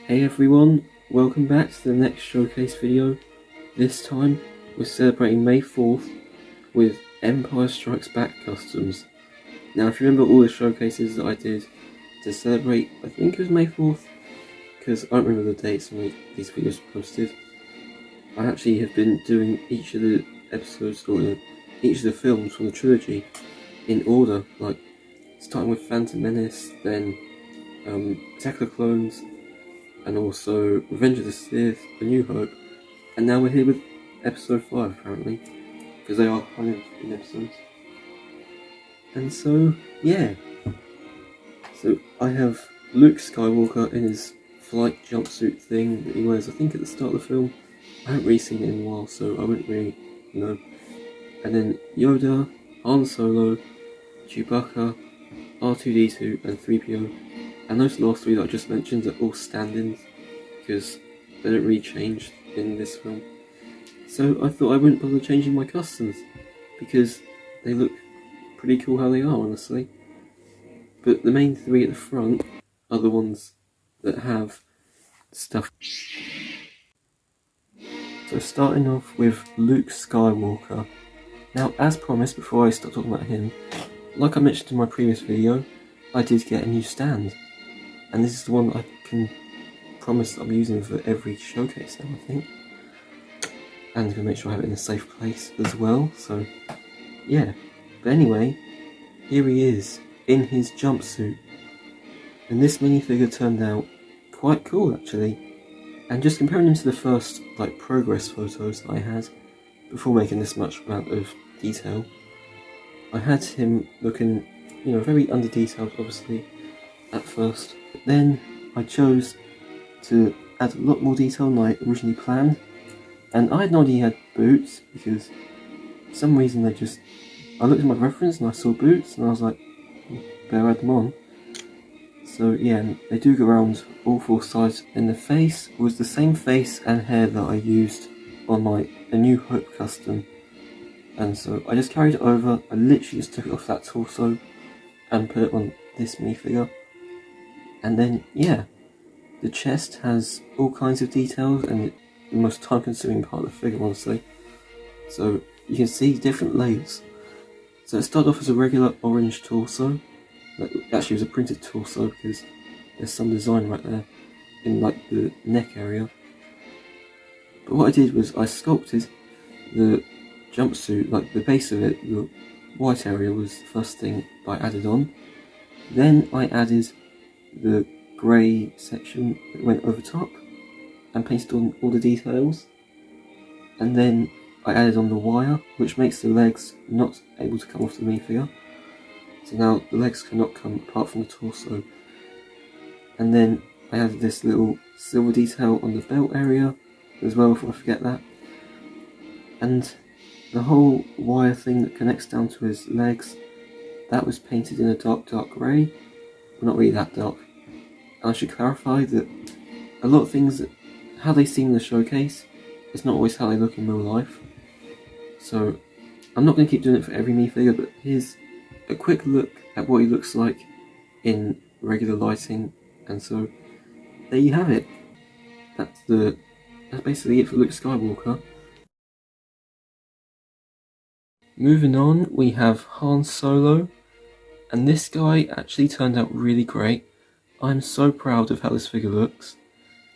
Hey everyone, welcome back to the next showcase video. This time we're celebrating May 4th with Empire Strikes Back customs. Now if you remember all the showcases that I did to celebrate, I think it was May 4th, because I don't remember the dates when these videos were posted. I actually have been doing each of the episodes, or each of the films from the trilogy in order, like starting with Phantom Menace, then Attack of the Clones, and also Revenge of the Sith, A New Hope, and now we're here with episode 5 apparently, because they are kind of in episodes. And so, yeah. So I have Luke Skywalker in his flight jumpsuit thing that he wears, I think, at the start of the film. I haven't really seen it in a while, so I wouldn't really know. And then Yoda, Han Solo, Chewbacca, R2-D2, and 3PO. And those last three that I just mentioned are all stand-ins, because they don't really change in this film. So I thought I wouldn't bother changing my customs, because they look pretty cool how they are, honestly. But the main three at the front are the ones that have stuff. So starting off with Luke Skywalker. Now, as promised, before I start talking about him, like I mentioned in my previous video, I did get a new stand. And this is the one I can promise that I'm using for every showcase now, I think. And I'm going to make sure I have it in a safe place as well, so yeah. But anyway, here he is, in his jumpsuit. And this minifigure turned out quite cool, actually. And just comparing him to the first, progress photos that I had, before making this much amount of detail, I had him looking, very under-detailed, obviously, at first. But then I chose to add a lot more detail than I originally planned. And I had no idea he had boots, because for some reason I looked at my reference and I saw boots, and I was like, better add them on. So yeah, and they do go around all four sides, and the face was the same face and hair that I used on my A New Hope custom. And so I just carried it over, I literally just took it off that torso and put it on this minifigure. And then, yeah, the chest has all kinds of details, and the most time consuming part of the figure, honestly. So you can see different layers. So it started off as a regular orange torso. Actually, it was a printed torso, because there's some design right there in the neck area. But what I did was I sculpted the jumpsuit, the base of it, the white area was the first thing I added on. Then I added the grey section that went over top and painted on all the details. And then I added on the wire, which makes the legs not able to come off the minifigure. So now the legs cannot come apart from the torso. And then I added this little silver detail on the belt area as well, before I forget that. And the whole wire thing that connects down to his legs, that was painted in a dark grey. Well, not really that dark. And I should clarify that a lot of things, how they seem in the showcase, is not always how they look in real life. So I'm not going to keep doing it for every minifigure, but here's a quick look at what he looks like in regular lighting. And so there you have it. That's basically it for Luke Skywalker. Moving on, we have Han Solo, and this guy actually turned out really great. I'm so proud of how this figure looks,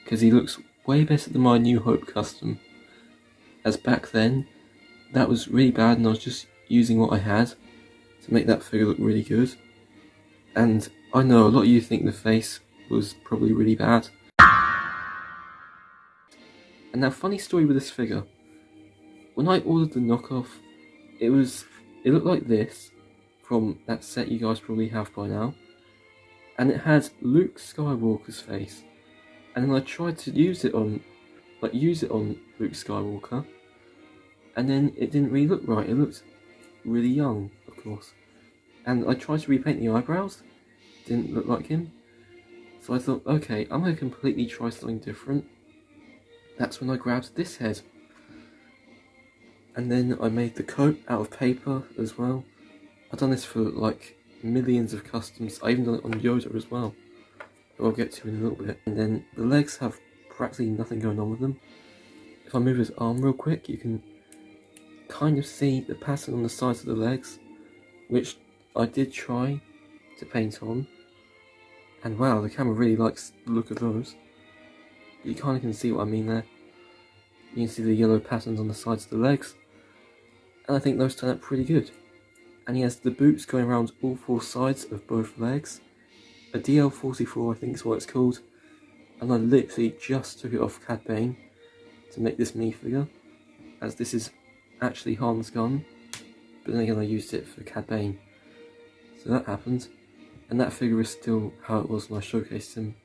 because he looks way better than my New Hope custom. As back then, that was really bad, and I was just using what I had to make that figure look really good. And I know a lot of you think the face was probably really bad. And now, funny story with this figure. When I ordered the knockoff, it looked like this, from that set you guys probably have by now. And it had Luke Skywalker's face. And then I tried to use it on Luke Skywalker. And then it didn't really look right. It looked really young, of course. And I tried to repaint the eyebrows. Didn't look like him. So I thought, okay, I'm going to completely try something different. That's when I grabbed this head. And then I made the coat out of paper as well. I've done this for millions of customs. I even done it on Yoda as well. who I'll get to in a little bit. And then the legs have practically nothing going on with them. If I move his arm real quick, you can kind of see the pattern on the sides of the legs, which I did try to paint on. And wow, the camera really likes the look of those. You kind of can see what I mean there. You can see the yellow patterns on the sides of the legs. And I think those turn out pretty good. And he has the boots going around all four sides of both legs. A DL44 I think is what it's called. And I literally just took it off Cad Bane to make this minifigure, as this is actually Han's gun, but then again I used it for Cad Bane. So that happened, and that figure is still how it was when I showcased him,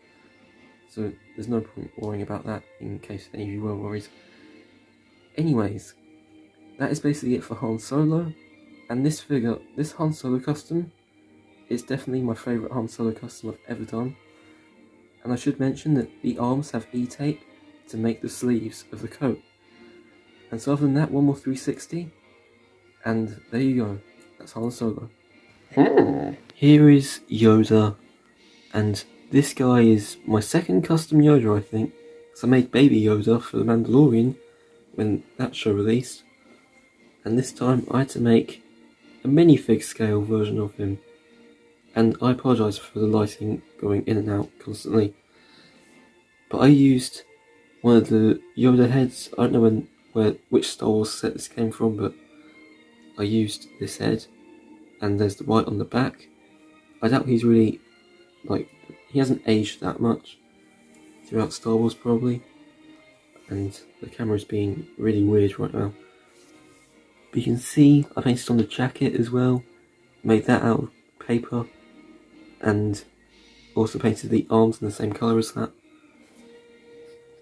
so there's no point worrying about that in case any of you were worried. Anyways, that is basically it for Han Solo, and this figure, this Han Solo custom, is definitely my favourite Han Solo custom I've ever done. And I should mention that the arms have E-tape to make the sleeves of the coat. And so other than that, one more 360, and there you go, that's Han Solo. Here is Yoda, and this guy is my second custom Yoda I think, because I made Baby Yoda for The Mandalorian when that show released, and this time I had to make a minifig scale version of him. And I apologise for the lighting going in and out constantly. But I used one of the Yoda heads. I don't know which Star Wars set this came from, but I used this head. And there's the white on the back. I doubt he's really, he hasn't aged that much throughout Star Wars probably. And the camera's being really weird right now. But you can see I painted on the jacket as well. Made that out of paper. And also painted the arms in the same colour as that.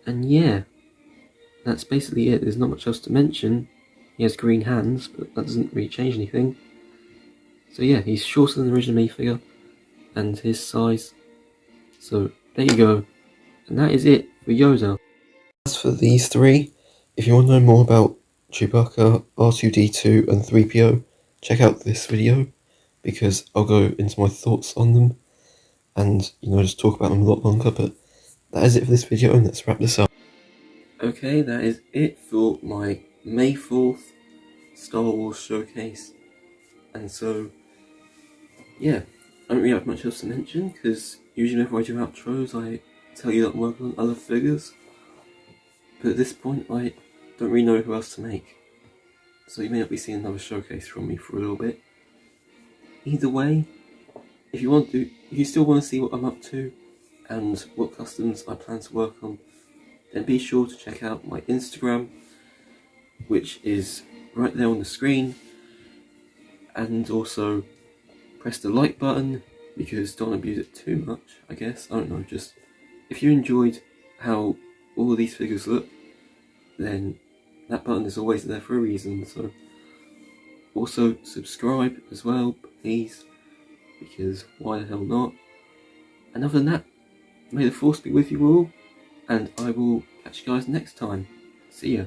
And yeah, that's basically it. There's not much else to mention. He has green hands, but that doesn't really change anything. So yeah, he's shorter than the original minifigure, and his size. So there you go. And that is it for Yoda. As for these three, if you want to know more about Chewbacca, R2-D2 and 3PO, check out this video, because I'll go into my thoughts on them. And, just talk about them a lot longer, but that is it for this video, and let's wrap this up. Okay, that is it for my May 4th Star Wars showcase. And so, yeah, I don't really have much else to mention, because usually whenever I do outros, I tell you that I'm working on other figures. But at this point, I don't really know who else to make. So you may not be seeing another showcase from me for a little bit. Either way, if you still want to see what I'm up to and what customs I plan to work on, then be sure to check out my Instagram, which is right there on the screen, and also press the like button, because don't abuse it too much, I guess. I don't know, just if you enjoyed how all of these figures look, then that button is always there for a reason. So also subscribe as well, please, because why the hell not? And other than that, may the force be with you all, and I will catch you guys next time. See ya.